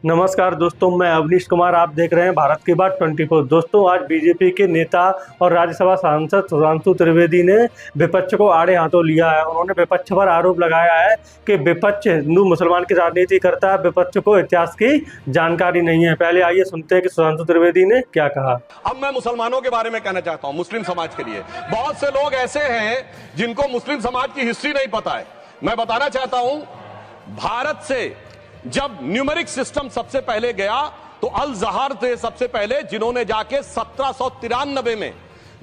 नमस्कार दोस्तों, मैं अवनीश कुमार। आप देख रहे हैं भारत की बात 24। दोस्तों, आज बीजेपी के नेता और राज्यसभा सांसद सुधांशु त्रिवेदी ने विपक्ष को आड़े हाथों लिया है। उन्होंने विपक्ष पर आरोप लगाया है कि विपक्ष हिंदू मुसलमान की राजनीति करता है, विपक्ष को इतिहास की जानकारी नहीं है। पहले आइए सुनते हैं कि सुधांशु त्रिवेदी ने क्या कहा। अब मैं मुसलमानों के बारे में कहना चाहता हूं, मुस्लिम समाज के लिए। बहुत से लोग ऐसे हैं जिनको मुस्लिम समाज की हिस्ट्री नहीं पता है। मैं बताना चाहता हूं, भारत से जब न्यूमेरिक सिस्टम सबसे पहले गया तो अल जहार थे सबसे पहले, जिन्होंने जाके 1793 में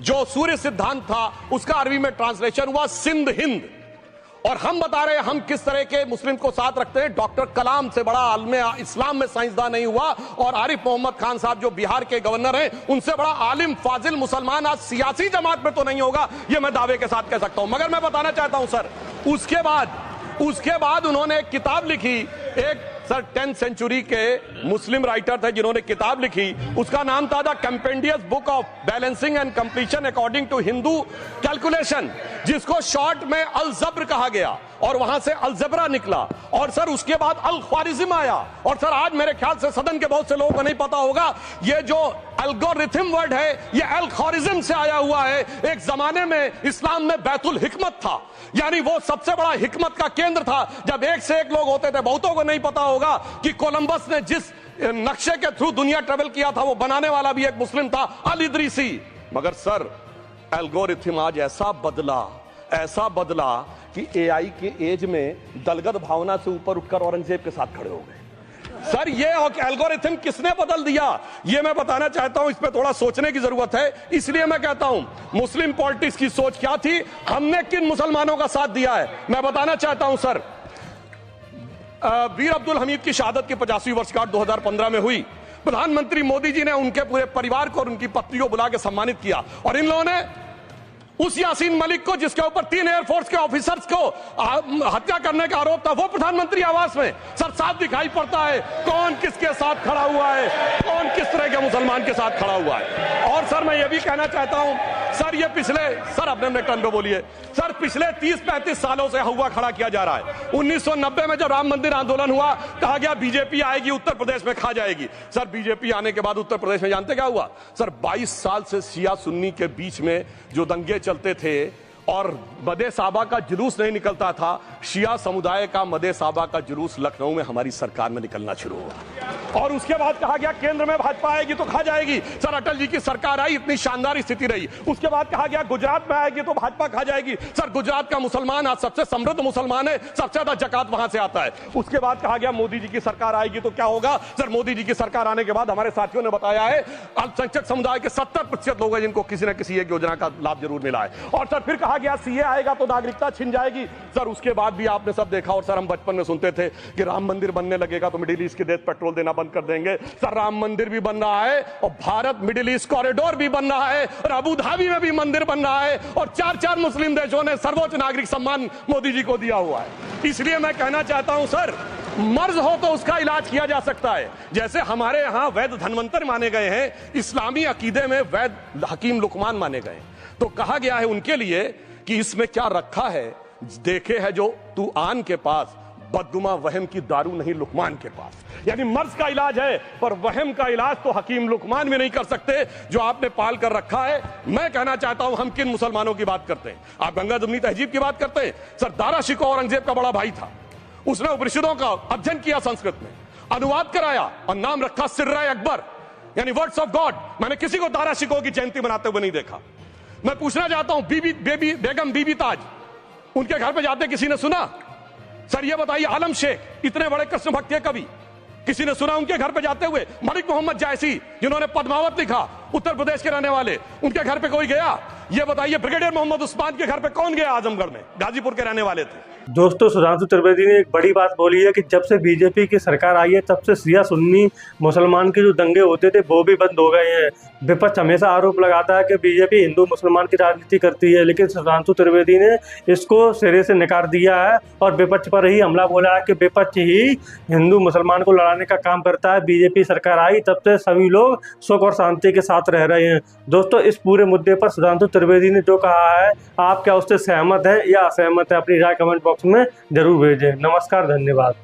जो सूर्य सिद्धांत था उसका अरबी में ट्रांसलेशन हुआ सिंध हिंद। और हम बता रहे हैं हम किस तरह के मुस्लिम को साथ रखते हैं। डॉक्टर कलाम से बड़ा आलिम इस्लाम में साइंसदान नहीं हुआ, और आरिफ मोहम्मद खान साहब जो बिहार के गवर्नर हैं, उनसे बड़ा आलिम फाजिल मुसलमान आज सियासी जमात में तो नहीं होगा, यह मैं दावे के साथ कह सकता हूं। मगर मैं बताना चाहता हूं सर, उसके बाद उन्होंने एक किताब लिखी। एक सर 10th सेंचुरी के मुस्लिम राइटर थे जिन्होंने किताब लिखी, उसका नाम था the compendious book of balancing and completion according to Hindu calculation, जिसको शॉर्ट में अल जब्र कहा गया, और वहां से अलजबरा निकला। और सर उसके बाद अल ख्वारिज्म आया। और सर आज मेरे ख्याल से सदन के बहुत से लोगों को नहीं पता होगा, ये जो एल्गोरिथम वर्ड है ये अल ख्वारिज्म से आया हुआ है। एक जमाने में इस्लाम में बैतुल हिकमत था, यानी वो सबसे बड़ा हिकमत का केंद्र था, जब एक से एक लोग होते थे। बहुतों को नहीं पता होगा कि कोलंबस ने जिस नक्शे के थ्रू दुनिया ट्रेवल किया था, वो बनाने वाला भी एक मुस्लिम था, अल इदरीसी। मगर सर एल्गोरिथम आज ऐसा बदला कि एआई के एज में दलगत भावना से ऊपर उठकर औरंगजेब के साथ खड़े हो गए। सर ये एल्गोरिथम किसने बदल दिया, ये मैं बताना चाहता हूं। इस पे थोड़ा सोचने की जरूरत है। इसलिए मैं कहता हूं मुस्लिम पॉलिटिक्स की सोच क्या थी, हमने किन मुसलमानों का साथ दिया है, मैं बताना चाहता हूं सर। वीर अब्दुल हमीद की शहादत की 50वीं वर्षगांठ 2015 में हुई। प्रधानमंत्री मोदी जी ने उनके पूरे परिवार को और उनकी पत्नी को बुला के सम्मानित किया, और इन लोगों ने उस यासीन मलिक को, जिसके ऊपर 3 एयरफोर्स के ऑफिसर्स को हत्या करने का आरोप था, वो प्रधानमंत्री आवास में सर साफ दिखाई पड़ता है कौन किसके साथ खड़ा हुआ है, कौन किस तरह के मुसलमान के साथ खड़ा हुआ है। और सर मैं ये भी कहना चाहता हूं सर, ये सर अपने टर्न पे बोलिए सर, पिछले 30-35 सालों से हुआ खड़ा किया जा रहा है। 1990 में जब राम मंदिर आंदोलन हुआ, कहा गया बीजेपी आएगी उत्तर प्रदेश में खा जाएगी। सर बीजेपी आने के बाद उत्तर प्रदेश में जानते क्या हुआ सर, 22 साल से शिया सुन्नी के बीच में जो दंगे चलते थे और मदे साहबा का जुलूस नहीं निकलता था, शिया समुदाय का मदे साहबा का जुलूस लखनऊ में हमारी सरकार में निकलना शुरू हुआ। और उसके बाद कहा गया केंद्र में भाजपा आएगी तो खा जाएगी। सर अटल जी की सरकार आई, इतनी शानदार स्थिति रही। उसके बाद कहा गया गुजरात में आएगी तो भाजपा खा जाएगी। सर गुजरात का मुसलमान आज सबसे समृद्ध मुसलमान है, सबसे ज्यादा जकात वहां से आता है। उसके बाद कहा गया मोदी जी की सरकार आएगी तो क्या होगा। सर मोदी जी की सरकार आने के बाद हमारे साथियों ने बताया है अल्पसंख्यक समुदाय के 70% लोग हैं जिनको किसी न किसी एक योजना का लाभ जरूर मिला है। और सर फिर कहा गया सीए आएगा तो नागरिकता छिन जाएगी। सर उसके बाद भी आपने सब देखा, और सर हम बचपन में सुनते थे कि राम मंदिर बनने लगेगा तो मिडिल ईस्ट के देश पेट्रोल देना बंद कर देंगे। सर राम मंदिर भी बन रहा है, और भारत मिडिल ईस्ट कॉरिडोर भी बन रहा है, और अबू धाबी में भी मंदिर बन रहा है, और 4 मुस्लिम देशों ने सर्वोच्च नागरिक सम्मान मोदी जी को दिया हुआ है। इसलिए मैं कहना चाहता हूं सर, मर्ज हो तो उसका इलाज किया जा सकता है। जैसे हमारे यहां वैद धन्वंतर माने गए हैं, इस्लामी अकीदे में वैद हकीम लुकमान माने गए, तो कहा गया है उनके लिए कि इसमें क्या रखा है, देखे है जो तू आन के पास, बदगुमा वहम की दारू नहीं लुकमान के पास। यानी मर्ज का इलाज है, पर वहम का इलाज तो हकीम लुकमान भी नहीं कर सकते जो आपने पाल कर रखा है। मैं कहना चाहता हूं हम किन मुसलमानों की बात करते हैं। आप गंगा जमुनी तहजीब की बात करते हैं। सर दारा शिकोह औरंगजेब का बड़ा भाई था, उसने उपनिषदों का अध्ययन किया, संस्कृत में अनुवाद कराया और नाम रखा सिर्रा अकबर, यानी वर्ड्स ऑफ गॉड। मैंने किसी को दारा शिकोह की जयंती मनाते हुए नहीं देखा। मैं पूछना चाहता हूं बेगम बीबी ताज, उनके घर पे जाते किसी ने सुना। सर ये बताइए, आलम शेख इतने बड़े कृष्ण भक्त के कवि, किसी ने सुना उनके घर पे जाते हुए। मलिक मोहम्मद जायसी जिन्होंने पद्मावत लिखा, उत्तर प्रदेश के रहने वाले, उनके घर पे कोई गया? ये बताइए ब्रिगेडियर मोहम्मद उस्मान के घर पे कौन गया? आजमगढ़ में, गाजीपुर के रहने वाले थे। दोस्तों, सुधांशु त्रिवेदी ने एक बड़ी बात बोली है कि जब से बीजेपी की सरकार आई है तब से शिया सुन्नी मुसलमान के जो दंगे होते थे वो भी बंद हो गए हैं। विपक्ष हमेशा आरोप लगाता है कि बीजेपी हिंदू मुसलमान की राजनीति करती है, लेकिन सुधांशु त्रिवेदी ने इसको सिरे से नकार दिया है और विपक्ष पर ही हमला बोला है कि विपक्ष ही हिंदू मुसलमान को लड़ाने का काम करता है। बीजेपी सरकार आई तब से सभी लोग सुख और शांति के साथ रह रहे हैं। दोस्तों, इस पूरे मुद्दे पर सुधांशु त्रिवेदी ने जो कहा है, आप क्या उससे सहमत हैं या असहमत हैं? अपनी राय कमेंट बॉक्स में जरूर भेजें। नमस्कार, धन्यवाद।